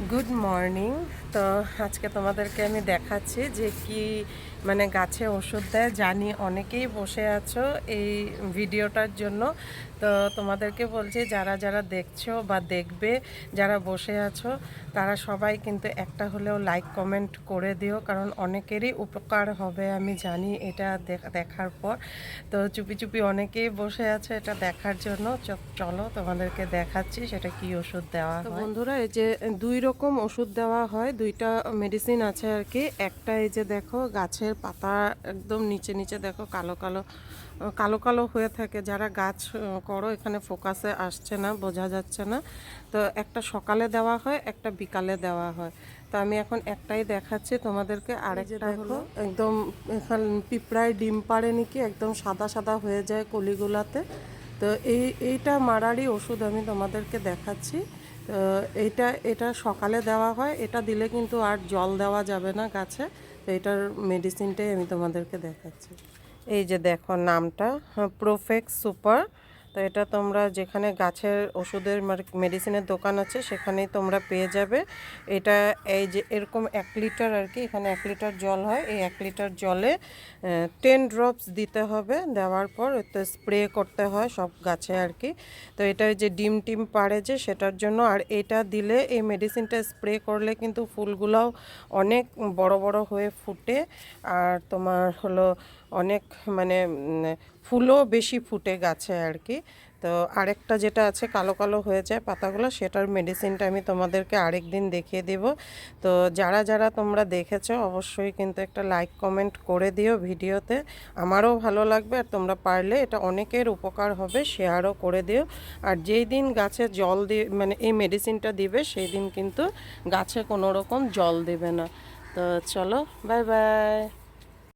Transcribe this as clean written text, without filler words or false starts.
Good morning. তো আজকে তোমাদেরকে আমি দেখাচ্ছি যে কি মানে গাছে ওষুধ দেয়। জানি অনেকেই বসে আছো এই ভিডিওটার জন্য। তো তোমাদেরকে বলছি যারা যারা দেখছো বা দেখবে, যারা বসে আছো তারা সবাই কিন্তু একটা হলেও লাইক কমেন্ট করে দিও, কারণ অনেকেরই উপকার হবে আমি জানি এটা দেখার পর। তো চুপি চুপি অনেকেই বসে আছে এটা দেখার জন্য। চলো তোমাদেরকে দেখাচ্ছি সেটা কি ওষুধ দেওয়া হয়। তো বন্ধুরা, এই যে দুই রকম ওষুধ দেওয়া হয়, দুইটা মেডিসিন আছে আর কি। একটা এই যে দেখো গাছের পাতা একদম নিচে নিচে দেখো কালো কালো কালো কালো হয়ে থাকে। যারা গাছ করো এখানে ফোকাসে আসছে না, বোঝা যাচ্ছে না। তো একটা সকালে দেওয়া হয়, একটা বিকালে দেওয়া হয়। তো আমি এখন একটাই দেখাচ্ছি তোমাদেরকে। আরেকটা হলো একদম এখানে পিঁপড়ায় ডিম পাড়ে নাকি একদম সাদা সাদা হয়ে যায় কলিগুলাতে। তো এইটা মারারই ওষুধ আমি তোমাদেরকে দেখাচ্ছি। তো এটা সকালে দেওয়া হয়। এটা দিলে কিন্তু আর জল দেওয়া যাবে না গাছে। তো এটার মেডিসিনটাই আমি তোমাদেরকে দেখাচ্ছি। এই যে দেখো নামটা, প্রোফেক্স সুপার। তো এটা তোমরা যেখানে গাছের ওষুধের মেডিসিনের দোকান আছে সেখানেই তোমরা পেয়ে যাবে। এটা এই যে এরকম 1 লিটার আর কি, এখানে 1 লিটার জল হয়। এই 1 লিটার জলে 10 ড্রপস দিতে হবে। দেওয়ার পর তো স্প্রে করতে হয় সব গাছে আর কি। তো এটা যে ডিম টিম পাড়ে যে সেটার জন্য। আর এটা দিলে, এই মেডিসিনটা স্প্রে করলে কিন্তু ফুলগুলোও অনেক বড় বড় হয়ে ফুটে। আর তোমার হলো অনেক মানে ফুলও বেশি ফুটে গাছে আর কি। তো আরেকটা যেটা আছে কালো কালো হয়ে যায় পাতাগুলো, সেটার মেডিসিনটা আমি তোমাদেরকে আরেক দিন দেখিয়ে দেব। তো যারা যারা তোমরা দেখেছো অবশ্যই কিন্তু একটা লাইক কমেন্ট করে দিও ভিডিওতে, আমারও ভালো লাগবে। আর তোমরা পারলে এটা অনেকের উপকার হবে, শেয়ারও করে দিও। আর যেই দিন গাছে জল দিয়ে মানে এই মেডিসিনটা দিবে সেই দিন কিন্তু গাছে কোনো রকম জল দেবে না। তো চলো, বাই বাই।